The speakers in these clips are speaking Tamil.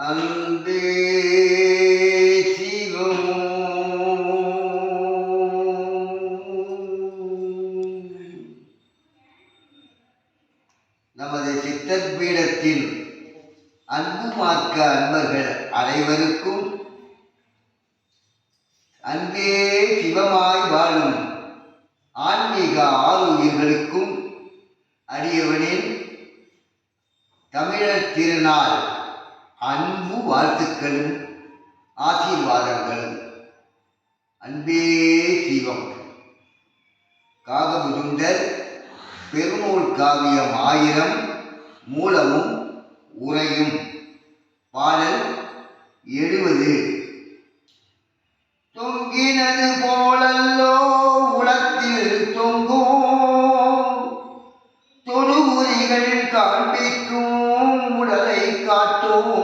அன்பே சிவம். நமது சித்தர் பீடத்தில் அன்பு மார்க்க அன்பர்கள் அனைவருக்கும் அன்பே சிவமாய் வாழும் ஆன்மீக ஆளுயிர்களுக்கும் அடியவனின் தமிழர் திருநாள் அன்பு வாழ்த்துக்களும் ஆசீர்வாதங்களும். அன்பே சிவம். காகபுஜுண்டர் பெருநூல் காவியம் 1000 மூலமும் உரையும். பாடல் 70. தொங்கினது போலல்லோ உலத்தில் தொங்கும் தொழுகுறிகள் காண்பிக்கும் உடலை காட்டும்.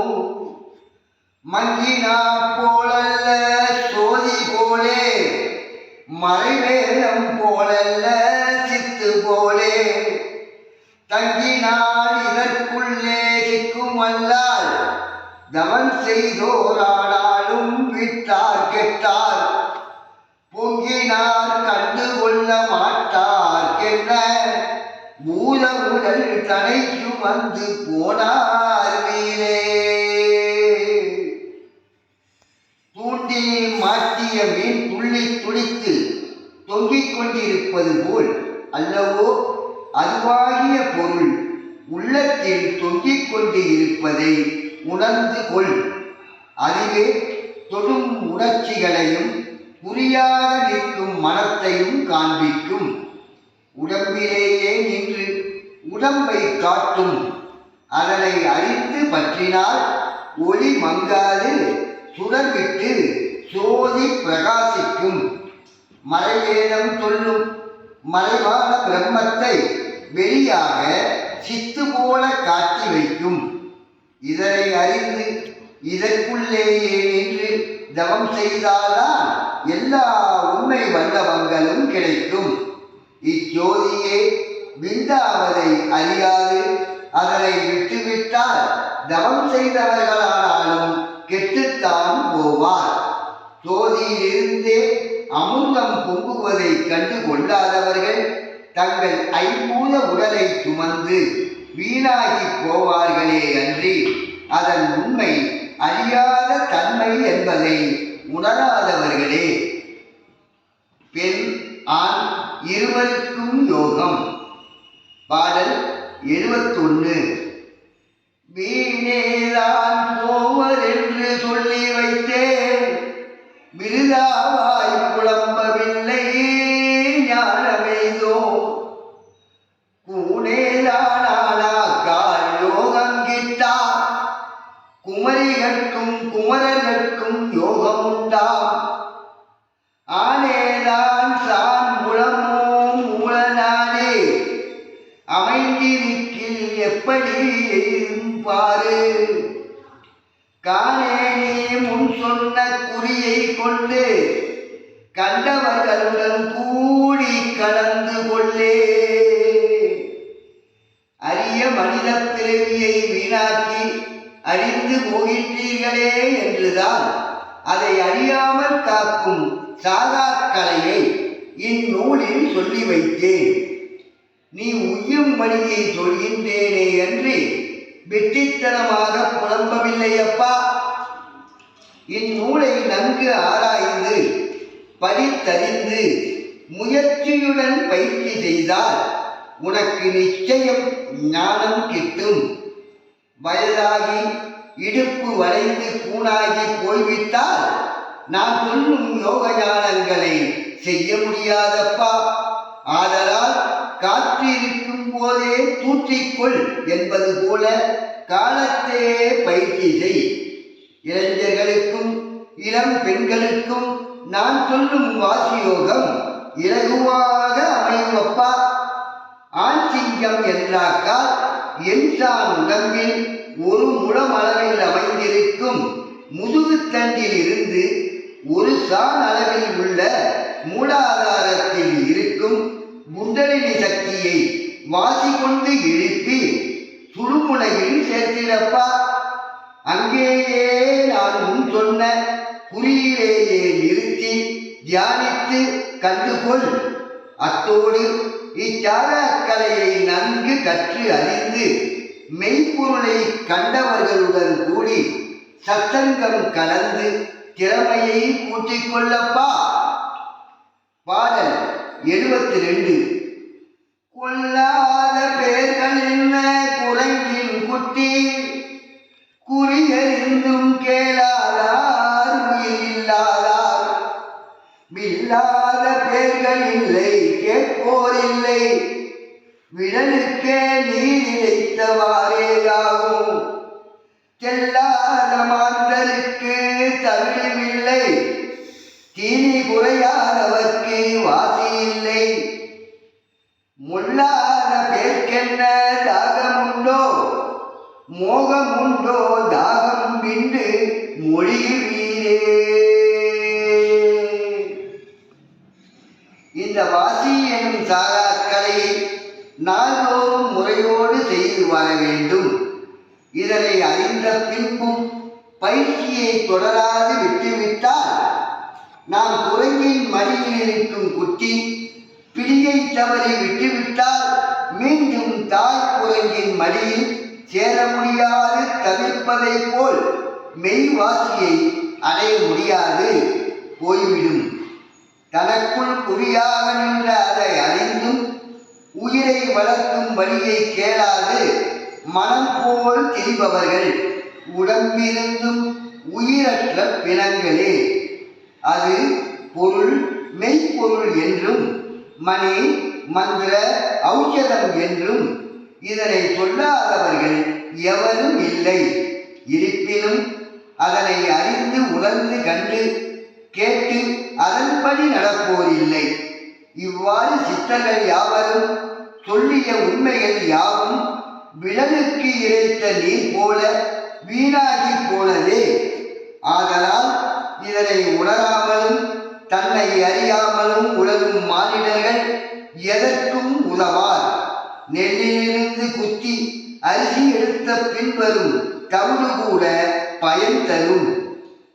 மங்கினா போலல்ல சோதி போலே மறைவேலம் போலல்ல சித்து போலே. தங்கினால் இதற்குள்ளே சிக்கும் அல்லால் தவன் செய்தோரானாலும் விட்டார் கெட்டார். பொங்கினார் கண்டு கொள்ள மாட்டார்க்கென்ன மூல உடல் தனைக்கு வந்து போனார் மீனே. தூண்டி மாட்டிய மீன் துள்ளி துளித்து தொங்கிக் கொண்டிருப்பது போல் அல்லவோ அதுவாகிய பொருள் உள்ளத்தில் தொங்கிக் கொண்டு இருப்பதை உணர்ந்து கொள். அதுவே தொடும் உணர்ச்சிகளையும் புரியாக நிற்கும் மனத்தையும் காண்பிக்கும். உடம்பிலேயே நின்று உடம்பை காட்டும். அதனை அறிந்து பற்றினால் ஒளி மங்காது சுடர்விட்டு சோதி பிரகாசிக்கும். மறைவேதம் சொல்லும் மறைவான பிரம்மத்தை வெளியாக சித்து போல காட்டி வைக்கும். இதனை அறிந்து இதற்குள்ளேயே நின்று தவம் செய்தால்தான் எல்லா உண்மை வல்லவங்களும் கிடைக்கும். இச்சோதியே விந்தாவதை அறியாது அதனை விட்டுவிட்டால் தவம் செய்தவர்களானாலும் கெட்டுத்தான் போவார். சோதியிலிருந்தே அமுதம் பொங்குவதை கண்டு கொள்ளாதவர்கள் தங்கள் ஐம்பூத உடலை சுமந்து வீணாகி போவார்களே அன்றி அதன் உண்மை அறியாத தன்மை என்பதை உணராதவர்களே. பெண் ஆண் இருவருக்கும் யோகம். பாடல் 71. வீணேதான் போவர் என்று சொல்லி வைத்தேன் விருதாவாய் புலம்பவில்லை ஞானமெய்தோ. கூனேதானாக்கால் யோகம் கிட்டா குமரிகட்கும் குமரர்கட்கும் யோகம் உண்டாம். ஆனேதான் சான் முழமோ மூலனானே அமைந்திருக்கில் எப்படி பாரு. காணேனே முன் சொன்ன குறியை கொண்டு கண்டவர்களுடன் கூடி கலந்து கொள்ளே. அரிய மனித பிறவியை வீணாக்கி அறிந்து போகின்றீர்களே என்றுதான் அதை அறியாமல் காக்கும் சாகாக்கலையை இந்நூலில் சொல்லி வைத்தேன். நீ உய்யும் வழியை சொல்கின்றேனே என்று வெற்றித்தனமாக புலம்பவில்லையப்பா. இந்நூலை நன்கு ஆராய்ந்து படித்தறிந்து முயற்சியுடன் பயிற்சி செய்தால் உனக்கு நிச்சயம் ஞானம் கிட்டும். வயதாகி இடுப்பு வளைந்து கூணாகி போய்விட்டால் நான் சொல்லும் யோக ஞானங்களை செய்ய முடியாதப்பா. ஆதலால் காற்று இருக்கும் போதே தூற்றிக்கொள் என்பது போல காலத்தே பயிற்சி செய். இளைஞர்களுக்கும் இளம் பெண்களுக்கும் நான் சொல்லும் வாசியோகம் இலகுவாக அமையுமப்பா. ஆண் சிங்கம் என்றாக்கால் என்சான் உடம்பில் ஒரு முழம் அளவில் அமைந்திருக்கும் முதுகுத்தண்டில் இருந்து ஒரு சான் அளவில் உள்ள மூலாதாரத்தில் இருக்கும் குண்டலினி சக்தியை வாசி கொண்டு எழுப்பி சுடுமுனையில் சேர்த்திடப்பா. அங்கேயே நான் முன் சொன்ன குறியிலேயே நிறுத்தி தியானித்து கண்டுகொள். அத்தோடு இச்சாரக்கலையை நன்கு கற்று அறிந்து மெய்ப்பொருளை கண்டவர்களுடன் கூடி சத்தங்கம் கலந்து திறமையை கூட்டிக் கொள்ளப்பா. பாடல் 72. கொல்லாத பேர்கள் என்ன குரங்கின் குட்டி, குறியறிந்தும் கேளாதார் உயிரில்லாதார். வில்லாத பேர்கள் இல்லை கேட்போர் இல்லை, விரலுக்கே நீர் இழைத்தவாறேயாகும். செல்லாத மாந்தருக்கு தவிழுமில்லை, தீனி குறையாதவர்க்கு வாசி இல்லை. முள்ளாத பேர்க்கென்ன தாகமுண்டோ, மோகமுண்டோ தாகம் விண்டு மொழிவீரே. இந்த வாசி எனும் சாராக்கலையை நாள்தோறும் முறையோடு செய்து வர வேண்டும். இதனை அறிந்த பின்பும் பயிற்சியை தொடராது விட்டுவிட்டால் நாம் குரங்கின் மடியில் இருக்கும் குட்டி பிடியை தவறி விட்டுவிட்டால் மீண்டும் தாய் குரங்கின் மடியில் சேர முடியாது தவிர்ப்பதை போல் மெய்வாசியை அடைய முடியாது போய்விடும். தனக்குள் குறியாக நின்ற அதை அறிந்தும் உயிரை வளர்க்கும் வழியை கேளாது மனம் போல் திரிபவர்கள் உடம்பிருந்தும் உயிரற்ற பிணங்களே. அது பொருள் மெய்ப்பொருள் என்றும் மணி மந்திர ஔஷதம் என்றும் இதனை சொல்லாதவர்கள் எவரும் இல்லை. இருப்பினும் அதனை அறிந்து உணர்ந்து கண்டு கேட்டு அதன்படி நடப்போர் இல்லை. இவ்வாறு சித்தர்கள் யாவரும் சொல்லிய உண்மைகள் யாவும் விலங்குக்கு இறைத்த நீர் போல வீணாகி போனதே. ஆதலால் இதனை உணராமலும் தன்னை அறியாமலும் உலகும் மானிடர்கள் எதற்கும் உதவார். நெல்லிலிருந்து குத்தி அரிசி எடுத்த பின்வரும் தவிடு கூட பயன் தரும்.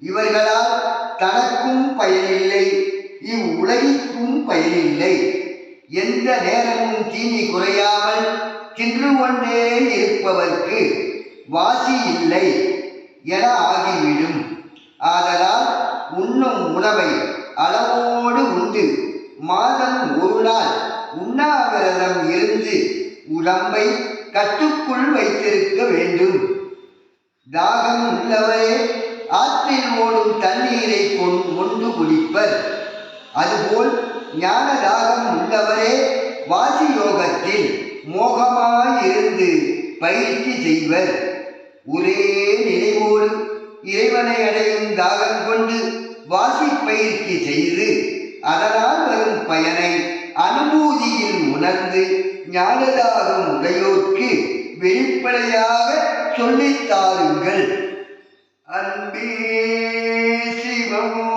இவர்களால் தனக்கும் பயனில்லை, இவ்வுலகிற்கும் பயனில்லை. எந்த நேரமும் தீனி குறையாமல் தின்று கொண்டே இருப்பவர்க்கு வாசி இல்லை என ஆகிவிடும். ஆதலால் உண்ணும் உணவை அளவோடு உண்டு மாதம் ஒரு நாள் உண்ணாவிரதம் இருந்து உடம்பை கட்டுக்குள் வைத்திருக்க வேண்டும். தாகம் உள்ளவரே ஆற்றில் ஓடும் தண்ணீரை கொண்டு குடிப்பர். அதுபோல் ஞான தாகம் உள்ளவரே வாசி யோகத்தில் மோகமாயிருந்து பயிற்சி செய்வர். ஒரே நினைவோடு இறைவனை அடையும் தாகம் கொண்டு வாசி பயிற்சி செய்து அதனால் வரும் பயனை அனுபூதியில் உணர்ந்து ஞானதாகம் உடையோர்க்கு வெளிப்படையாக சொல்லித்தாருங்கள். அன்பே சிவமோ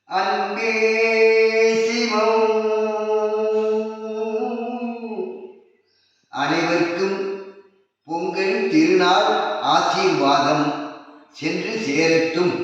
அன்பே சிவம். அனைவருக்கும் பொங்கல் திருநாள் ஆசீர்வாதம் சென்று சேரட்டும்.